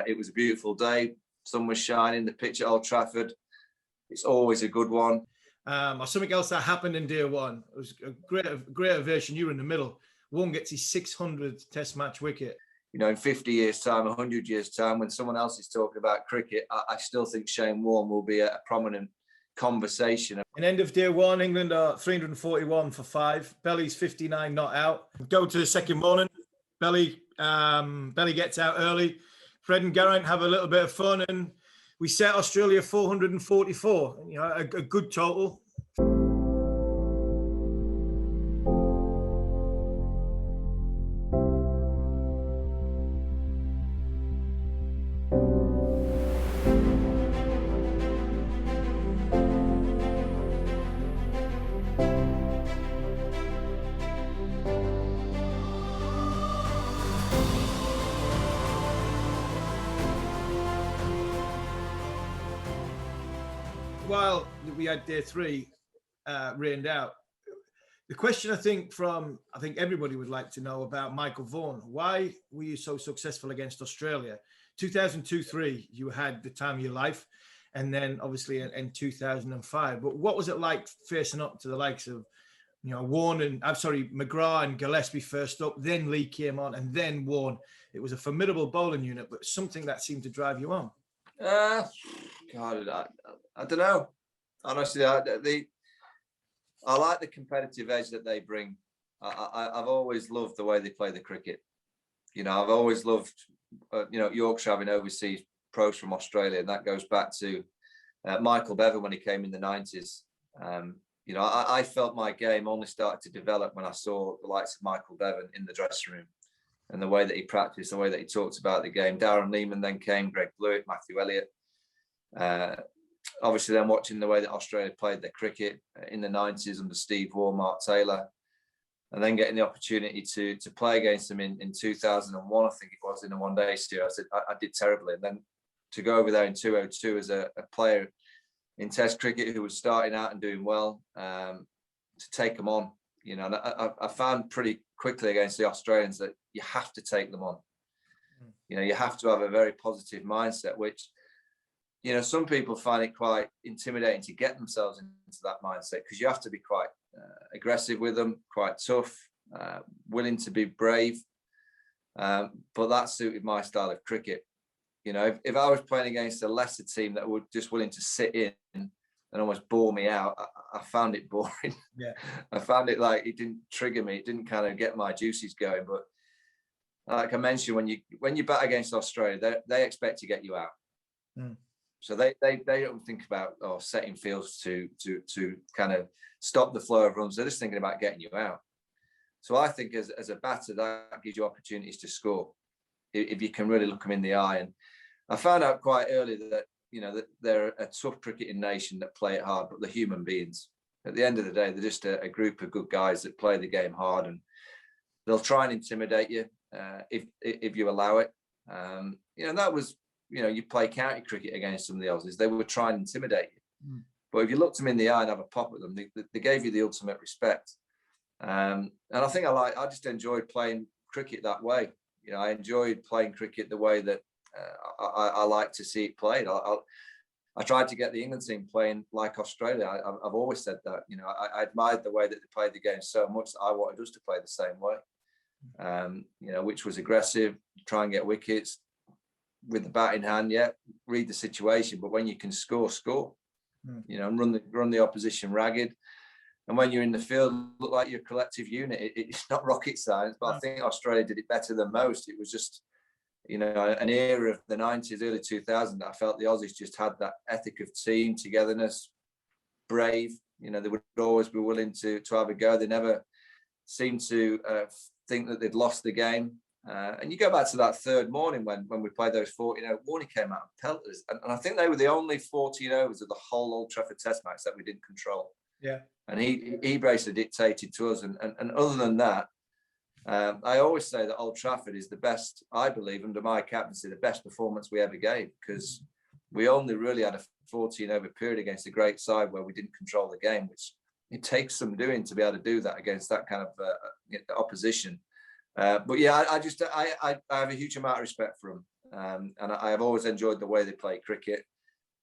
It was a beautiful day. Sun was shining. The pitch at Old Trafford, it's always a good one. Or something else that happened in day one. It was a great ovation. You were in the middle. Vaughan gets his 600th Test match wicket. You know, in 50 years' time, 100 years' time, when someone else is talking about cricket, I still think Shane Warne will be a prominent conversation. In end of day one, England are 341 for 5. Belly's 59 not out. Go to the second morning. Belly gets out early. Fred and Geraint have a little bit of fun, and we set Australia 444. You know, a good total. While we had day 3 rained out, the question I think everybody would like to know about Michael Vaughan: why were you so successful against Australia? 2002-3, you had the time of your life, and then obviously in 2005. But what was it like facing up to the likes of, you know, McGrath and Gillespie first up, then Lee came on, and then Vaughan? It was a formidable bowling unit, but something that seemed to drive you on. God, I don't know. Honestly, I like the competitive edge that they bring. I've always loved the way they play the cricket. You know, I've always loved, Yorkshire having overseas pros from Australia, and that goes back to Michael Bevan when he came in the 90s. I felt my game only started to develop when I saw the likes of Michael Bevan in the dressing room, and the way that he practiced, the way that he talked about the game. Darren Lehman then came, Greg Blewett, Matthew Elliott. Obviously then watching the way that Australia played their cricket in the 90s under Steve Waugh, Mark Taylor, and then getting the opportunity to play against them in 2001, I think it was, in a one-day series. I did terribly. And then to go over there in 2002 as a player in Test cricket who was starting out and doing well, to take them on, you know, and I found pretty quickly against the Australians that you have to take them on. You know, you have to have a very positive mindset, which, you know, some people find it quite intimidating to get themselves into that mindset, because you have to be quite aggressive with them, quite tough, willing to be brave. But that suited my style of cricket. You know, if I was playing against a lesser team that were just willing to sit in and almost bore me out, I found it boring. Yeah. I found it like it didn't trigger me. It didn't kind of get my juices going. But like I mentioned, when you bat against Australia, they expect to get you out. So they don't think about setting fields to kind of stop the flow of runs. They're just thinking about getting you out. So I think as a batter, that gives you opportunities to score if you can really look them in the eye. And I found out quite early that, you know, that they're a tough cricketing nation that play it hard, but they're human beings. At the end of the day, they're just a group of good guys that play the game hard, and they'll try and intimidate you if you allow it. You know, that was, you know, you play county cricket against some of the Aussies, they would try and intimidate you. But if you looked them in the eye and have a pop at them, they gave you the ultimate respect. And I think I just enjoyed playing cricket that way. You know, I enjoyed playing cricket the way that I like to see it played. I tried to get the England team playing like Australia. I've always said that. You know, I admired the way that they played the game so much that I wanted us to play the same way. You know, which was aggressive, try and get wickets with the bat in hand. Yeah, read the situation, but when you can score, you know, and run the opposition ragged. And when you're in the field, look like you're a collective unit. It's not rocket science, but I think Australia did it better than most. It was just, you know, an era of the 90s, early 2000s that I felt the Aussies just had that ethic of team, togetherness, brave. You know, they would always be willing to have a go. They never seemed to think that they'd lost the game. And you go back to that third morning when we played those 14 over, Warney came out and pelted us. And I think they were the only 14 overs of the whole Old Trafford Test match that we didn't control. Yeah. And he basically dictated to us. And other than that, I always say that Old Trafford is the best, I believe, under my captaincy, the best performance we ever gave, because we only really had a 14 over period against a great side where we didn't control the game, which it takes some doing to be able to do that against that kind of opposition. But yeah, I have a huge amount of respect for them. and I have always enjoyed the way they play cricket,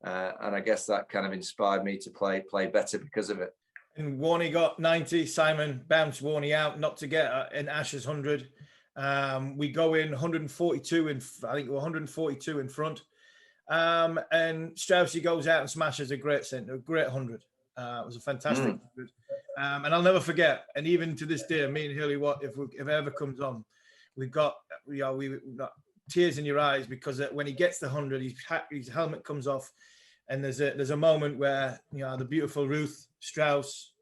and I guess that kind of inspired me to play better because of it. And Warney got 90. Simon bounced Warney out not to get an Ashes 100. We go in 142 in, I think we're 142 in front. And Straussy goes out and smashes a great centre, a great 100. It was a fantastic 100. And I'll never forget. And even to this day, me and Hurley, if it ever comes on, we've got tears in your eyes, because when he gets the 100, his helmet comes off, and there's a moment where the beautiful Ruth Strauss,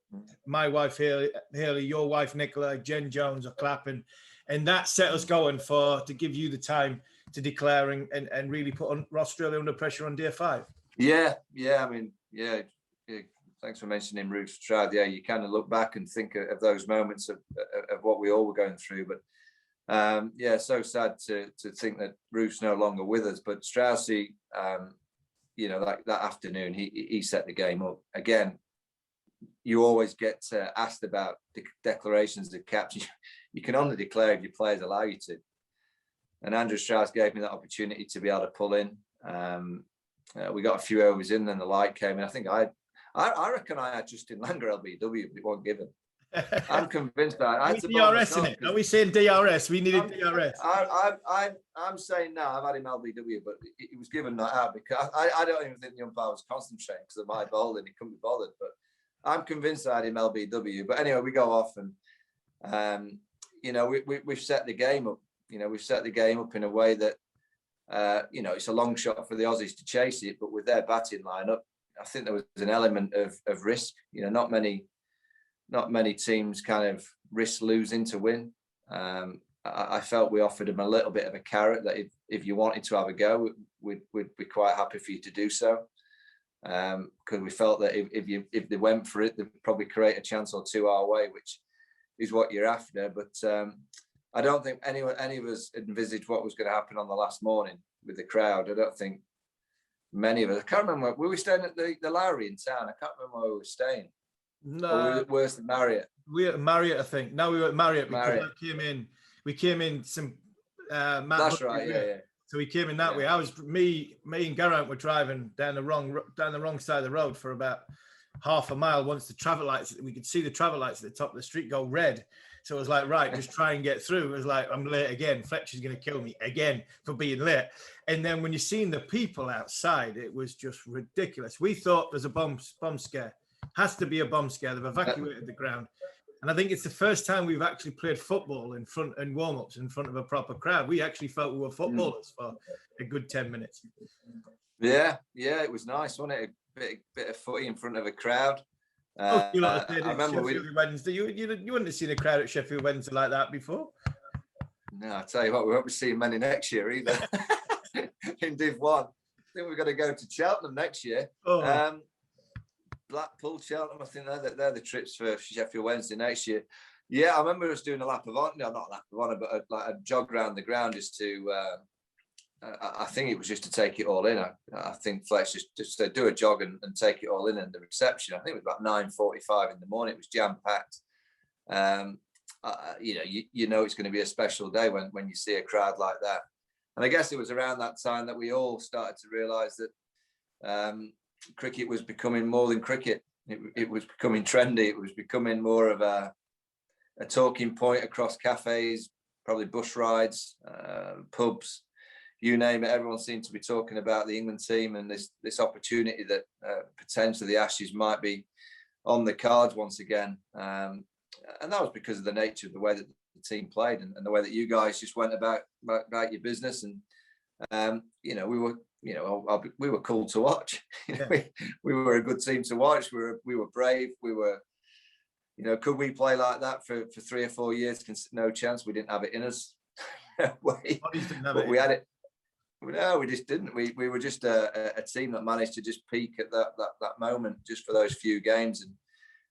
my wife Haley, your wife Nicola, Jen Jones are clapping, and that set us going to give you the time to declare and really put Australia under pressure on day 5. Yeah. I mean, yeah. Thanks for mentioning Ruth Strauss. Yeah, you kind of look back and think of those moments of what we all were going through, but. So sad to think that Ruth's no longer with us. But Straussy, that afternoon, he set the game up. Again, you always get asked about the declarations of captain. You can only declare if your players allow you to. And Andrew Strauss gave me that opportunity to be able to pull in. We got a few overs in, then the light came in. I think I reckon I had Justin Langer LBW, but it wasn't given. I'm convinced that I had to DRS in it. Are we saying DRS? We needed DRS. I'm saying no. I've had him LBW, but he was given that out because I don't even think the umpire was concentrating because of my bowling. He couldn't be bothered. But I'm convinced I had him LBW. But anyway, we go off and we've set the game up. We've set the game up in a way that it's a long shot for the Aussies to chase it, but with their batting lineup, I think there was an element of risk. Not many teams kind of risk losing to win. I felt we offered them a little bit of a carrot that if you wanted to have a go, we'd be quite happy for you to do so. Because we felt that if they went for it, they'd probably create a chance or two our way, which is what you're after. But I don't think any of us envisaged what was going to happen on the last morning with the crowd. I don't think many of us. I can't remember. Were we staying at the Lowry in town? I can't remember where we were staying. No, or was it worse than Marriott? We were at Marriott, I think. No, we were at Marriott because we came in some. That's right. Yeah. So we came in that way. Me and Geraint were driving down the wrong side of the road for about half a mile. Once the traffic lights, we could see the traffic lights at the top of the street go red. So it was like, right, just try and get through. It was like, I'm late again. Fletcher's going to kill me again for being late. And then when you're seeing the people outside, it was just ridiculous. We thought there's a bomb scare. Has to be a bomb scare. They've evacuated the ground. And I think it's the first time we've actually played football in warm-ups in front of a proper crowd. We actually felt we were footballers for a good 10 minutes. Yeah, it was nice, wasn't it? A bit of footy in front of a crowd. I remember Sheffield Wednesday. You wouldn't have seen a crowd at Sheffield Wednesday like that before. No, I tell you what, we won't be seeing many next year either. In Div 1. I think we're going to go to Cheltenham next year. Blackpool, Cheltenham, I think they're the trips for Sheffield Wednesday next year. Yeah, I remember us doing a lap of honour, not a lap of honour, but a jog around the ground just to, I think it was just to take it all in. I think Fletch just to do a jog and take it all in, and the reception, I think it was about 9:45 in the morning, it was jam-packed. It's going to be a special day when you see a crowd like that. And I guess it was around that time that we all started to realise that cricket was becoming more than cricket. It was becoming trendy. It was becoming more of a talking point across cafes, probably bus rides, pubs, you name it. Everyone seemed to be talking about the England team and this opportunity that potentially the Ashes might be on the cards once again. And that was because of the nature of the way that the team played and the way that you guys just went about your business. And we were cool to watch. We were a good team to watch. We were brave. We were, could we play like that for 3 or 4 years? No chance. We didn't have it in us. But we had it. No, we just didn't. We were just a team that managed to just peak at that moment, just for those few games, and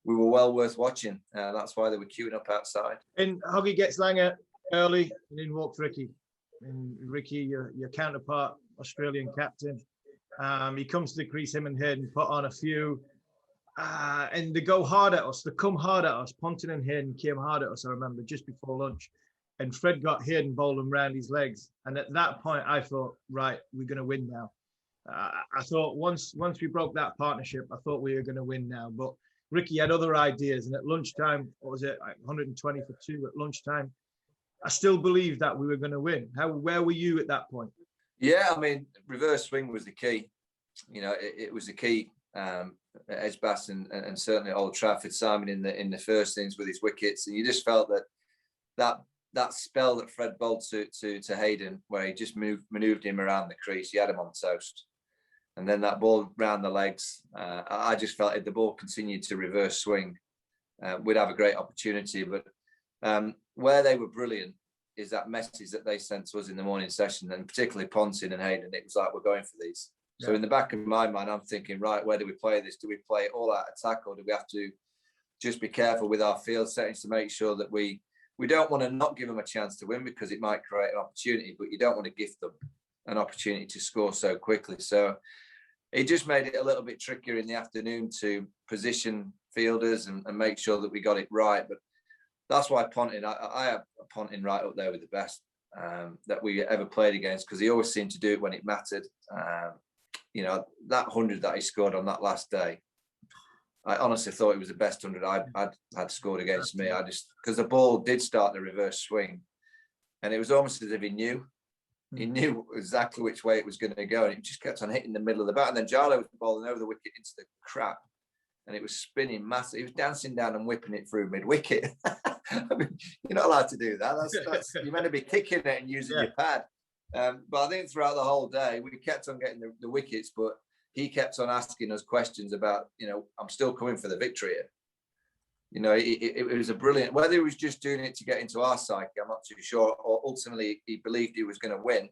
we were well worth watching. That's why they were queuing up outside. And Hoggy gets Langer early, and in walks Ricky. And Ricky, your counterpart, Australian captain. He comes to the crease, him and Hayden put on a few, and they go hard at us. They come hard at us. Ponting and Hayden came hard at us, I remember, just before lunch. and Fred got hit and bowled him round his legs. And at that point, I thought, right, we're going to win now. I thought once we broke that partnership, I thought we were going to win now. But Ricky had other ideas, and at lunchtime, what was it, like 120 for 2 at lunchtime? I still believed that we were going to win. Where were you at that point? Yeah, I mean, reverse swing was the key. You know, it was the key at Edgbaston and certainly at Old Trafford. Simon in the first innings with his wickets, and you just felt that spell that Fred bowled to Hayden, where he just manoeuvred him around the crease, he had him on toast. And then that ball round the legs, I just felt if the ball continued to reverse swing, we'd have a great opportunity. But where they were brilliant is that message that they sent to us in the morning session, and particularly Ponting and Hayden. It was like, we're going for these. Yeah. So in the back of my mind, I'm thinking, right, where do we play this? Do we play all out attack, or do we have to just be careful with our field settings to make sure that we don't want to not give them a chance to win, because it might create an opportunity, but you don't want to gift them an opportunity to score so quickly. So it just made it a little bit trickier in the afternoon to position fielders and make sure that we got it right. But that's why Ponting, I have Ponting right up there with the best that we ever played against, because he always seemed to do it when it mattered. You know, that 100 that he scored on that last day, I honestly thought it was the best 100 I'd scored against me. Because the ball did start the reverse swing, and it was almost as if he knew. He knew exactly which way it was going to go, and it just kept on hitting the middle of the bat. And then Jarlo was bowling over the wicket into the crap, and it was spinning massive. He was dancing down and whipping it through mid-wicket. I mean, you're not allowed to do that. That's you're meant to be kicking it and using your pad. But I think throughout the whole day, we kept on getting the wickets, but he kept on asking us questions about, you know, I'm still coming for the victory here. You know, it was a brilliant, whether he was just doing it to get into our psyche, I'm not too sure, or ultimately he believed he was going to win.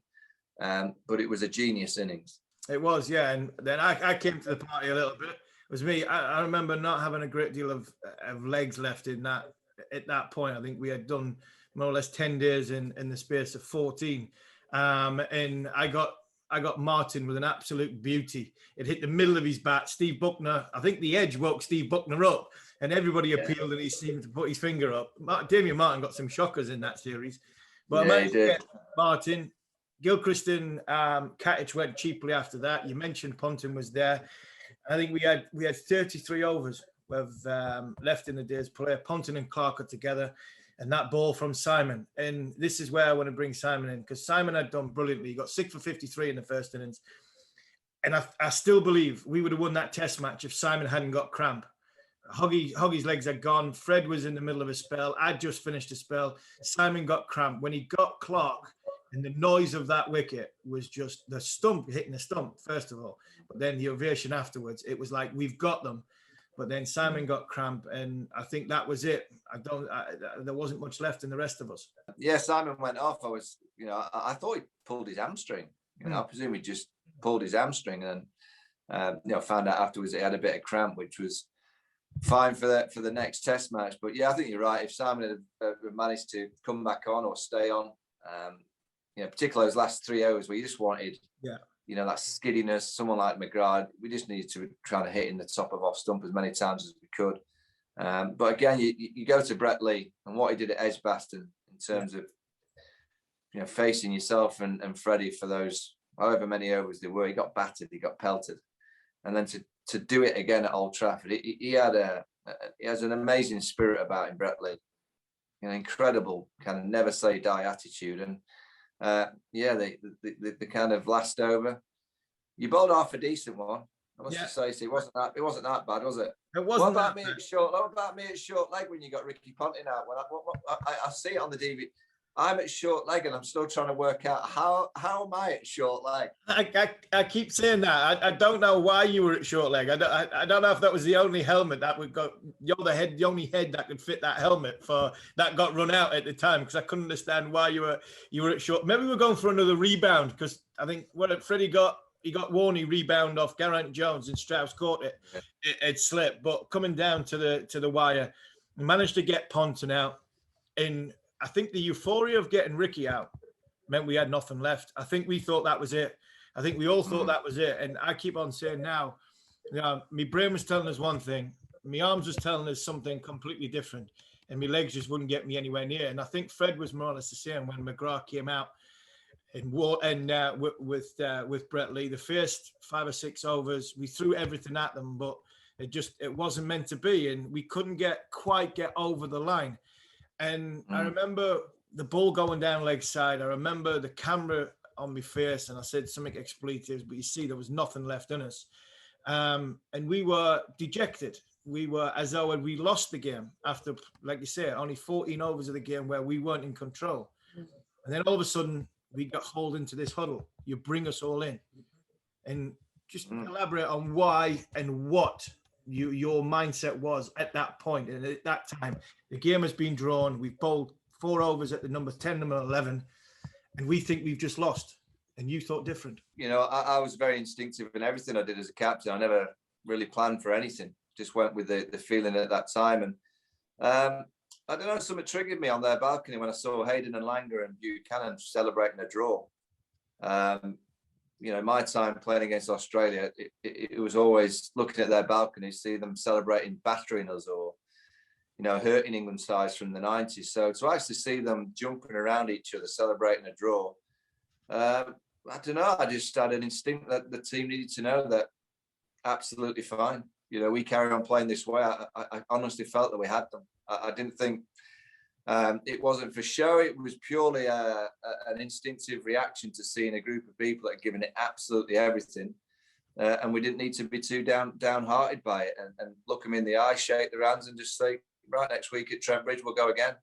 But it was a genius innings. It was, yeah. And then I came to the party a little bit. It was me. I remember not having a great deal of legs left in that. At that point, I think we had done more or less 10 days in the space of 14. And I got Martin with an absolute beauty. It hit the middle of his bat. Steve Buckner, I think the edge woke Steve Buckner up, and everybody appealed, and he seemed to put his finger up. Damien Martin got some shockers in that series. But yeah, he did. Martin, Gilchrist and Katic went cheaply after that. You mentioned Ponting was there. I think we had 33 overs left in the day's play. Ponting and Clark are together. And that ball from Simon. And this is where I want to bring Simon in, because Simon had done brilliantly. He got 6 for 53 in the first innings. And I still believe we would have won that test match if Simon hadn't got cramp. Hoggy's legs had gone. Fred was in the middle of a spell. I'd just finished a spell. Simon got cramp. When he got Clark, and the noise of that wicket was just the stump, hitting the stump, first of all. But then the ovation afterwards, it was like, we've got them. But then Simon got cramp, and I think that was it. There wasn't much left in the rest of us. Yeah, Simon went off. I thought he pulled his hamstring. I presume he just pulled his hamstring, and found out afterwards he had a bit of cramp, which was fine for the next test match. But yeah, I think you're right. If Simon had managed to come back on or stay on, particularly those last 3 hours where you just wanted, that skiddiness, someone like McGrath, we just needed to try to hit in the top of off stump as many times as we could. But again, you go to Brett Lee and what he did at Edgbaston in terms of, facing yourself and Freddie for those however many overs there were. He got battered, he got pelted. And then to do it again at Old Trafford, he has an amazing spirit about him, Brett Lee. Incredible kind of never say die attitude. And the kind of last over, you bowled off a decent one. I must just say, it wasn't that bad, was it? It wasn't. What about me at short leg when you got Ricky Ponting out? I see it on the DVD. I'm at short leg, and I'm still trying to work out how am I at short leg? I keep saying that. I don't know why you were at short leg. I don't know if that was the only helmet that would go. You're the only head that could fit that helmet for that got run out at the time, because I couldn't understand why you were at short. Maybe we're going for another rebound, because I think what Freddie got. He got Warney rebound off Geraint Jones, and Strauss caught it. It slipped, but coming down to the wire, we managed to get Ponting out. And I think the euphoria of getting Ricky out meant we had nothing left. I think we thought that was it. I think we all thought that was it. And I keep on saying now, my brain was telling us one thing, my arms was telling us something completely different. and my legs just wouldn't get me anywhere near. And I think Fred was more or less the same when McGrath came out with Brett Lee. The first 5 or 6 overs, we threw everything at them, but it wasn't meant to be, and we couldn't quite get over the line. And I remember the ball going down leg side. I remember the camera on my face, and I said something expletives, but you see, there was nothing left in us. And we were dejected. We were as though we lost the game after, like you say, only 14 overs of the game where we weren't in control. And then all of a sudden, we got hauled into this huddle. You bring us all in. And just elaborate on why and what your mindset was at that point. And at that time, the game has been drawn. We've bowled 4 overs at the number 10, number 11, and we think we've just lost. And you thought different. You know, I was very instinctive in everything I did as a captain. I never really planned for anything. Just went with the feeling at that time. And I don't know, something triggered me on their balcony when I saw Hayden and Langer and Buchanan celebrating a draw. You know, my time playing against Australia, it was always looking at their balcony, see them celebrating battering us or, you know, hurting England sides from the 90s. So to actually see them jumping around each other, celebrating a draw, I don't know. I just had an instinct that the team needed to know that absolutely fine. You know, we carry on playing this way. I honestly felt that we had them. I didn't think it wasn't for show. It was purely an instinctive reaction to seeing a group of people that had given it absolutely everything. And we didn't need to be too downhearted by it and look them in the eye, shake their hands and just say, right, next week at Trent Bridge, we'll go again.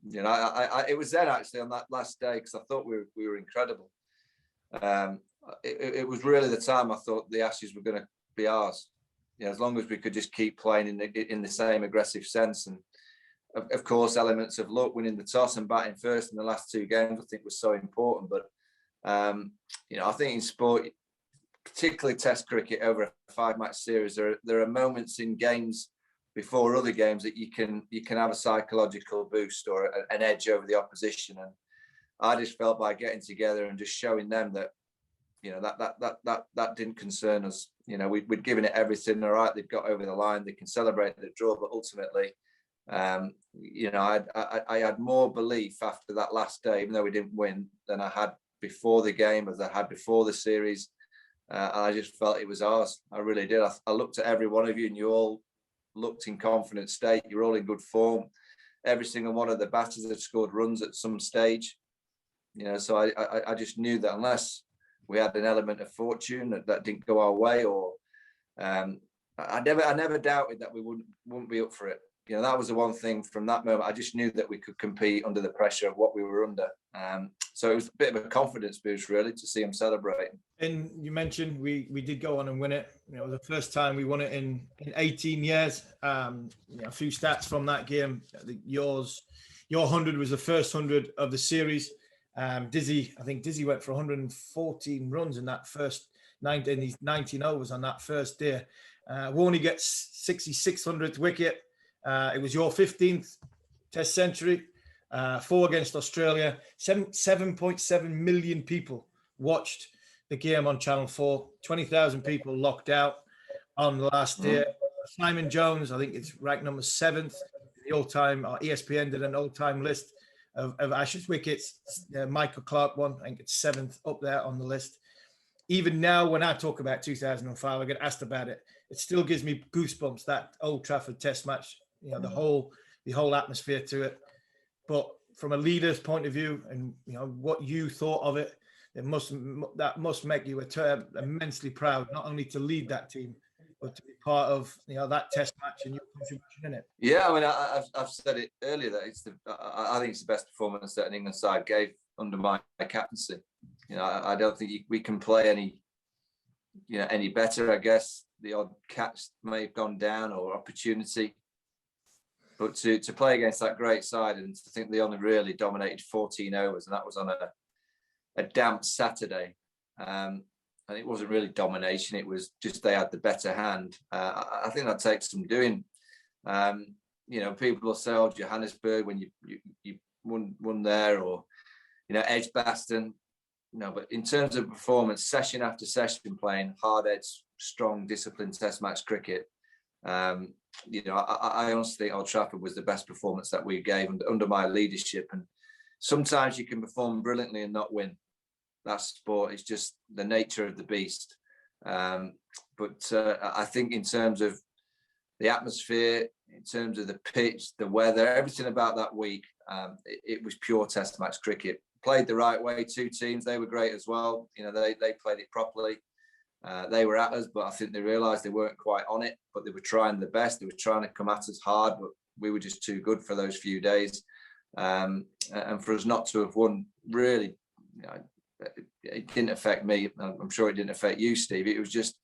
You know, it was then actually on that last day, because I thought we were incredible. It was really the time I thought the Ashes were going to be ours. You know, as long as we could just keep playing in the same aggressive sense. And of course, elements of luck, winning the toss and batting first in the last 2 games, I think was so important. But, you know, I think in sport, particularly Test cricket over a 5-match series, there are moments in games before other games that you can have a psychological boost or an edge over the opposition. And I just felt by getting together and just showing them that, you know, that didn't concern us. You know, we'd given it everything. All right, they've got over the line. They can celebrate the draw, but ultimately, you know, I had more belief after that last day, even though we didn't win, than I had before the game, as I had before the series. And I just felt it was ours. I really did. I looked at every one of you, and you all looked in confident state. You're all in good form. Every single one of the batters had scored runs at some stage. You know, so I just knew that unless we had an element of fortune that didn't go our way, or I never doubted that we wouldn't be up for it. You know, that was the one thing from that moment. I just knew that we could compete under the pressure of what we were under. So it was a bit of a confidence boost, really, to see them celebrating. And you mentioned we did go on and win it. You know, the first time we won it in 18 years. You know, a few stats from that game. Your 100 was the first 100 of the series. Dizzy went for 114 runs in that first 19 overs on that first day. Vaughan gets 6600th wicket. It was your 15th Test century, 4 against Australia. 7.7 million people watched the game on Channel 4. 20,000 people locked out on the last day. Simon Jones, I think it's ranked number 7th. The all-time, ESPN did an all-time list of Ashes wickets. Michael Clarke won, I think it's 7th up there on the list. Even now, when I talk about 2005, I get asked about it. It still gives me goosebumps, that Old Trafford Test match. You know, the whole atmosphere to it. But from a leader's point of view, and you know what you thought of it, that must make you immensely proud, not only to lead that team, but to be part of, you know, that Test match and your contribution in it. Yeah, I mean, I've said it earlier that I think it's the best performance that an England side gave under my captaincy. You know, I don't think we can play any better. I guess the odd catch may have gone down or opportunity, but to play against that great side and to think they only really dominated 14 overs, and that was on a damp Saturday. And it wasn't really domination. It was just they had the better hand. I think that takes some doing. You know, people will say, "Oh, Johannesburg, when you won there," or, you know, Edgbaston. No, but in terms of performance, session after session, playing hard-edged, strong, disciplined Test match cricket, You know, I honestly think Old Trafford was the best performance that we gave under my leadership. And sometimes you can perform brilliantly and not win. That's sport. It's just the nature of the beast. But I think in terms of the atmosphere, in terms of the pitch, the weather, everything about that week, it was pure test match cricket. Played the right way, two teams, they were great as well. You know, they played it properly. They were at us, but I think they realised they weren't quite on it, but they were trying their best. They were trying to come at us hard, but we were just too good for those few days. And for us not to have won, really, you know, it didn't affect me. I'm sure it didn't affect you, Steve. It was just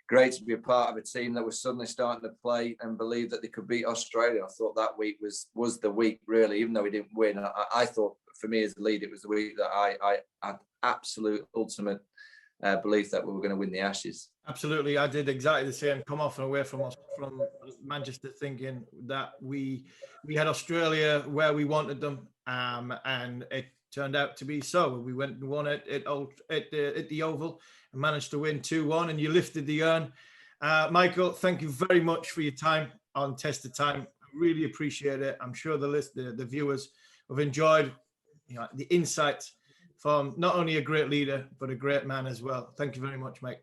great to be a part of a team that was suddenly starting to play and believe that they could beat Australia. I thought that week was the week, really, even though we didn't win. I thought, for me as the lead, it was the week that I had absolute ultimate belief that we were going to win the Ashes. Absolutely, I did exactly the same. Come off and away from Manchester, thinking that we had Australia where we wanted them, and it turned out to be so. We went and won it at the Oval and managed to win 2-1, and you lifted the urn. Michael, thank you very much for your time on Test of Time. I really appreciate it. I'm sure the viewers have enjoyed, you know, the insights from not only a great leader but a great man as well. Thank you very much, Mike.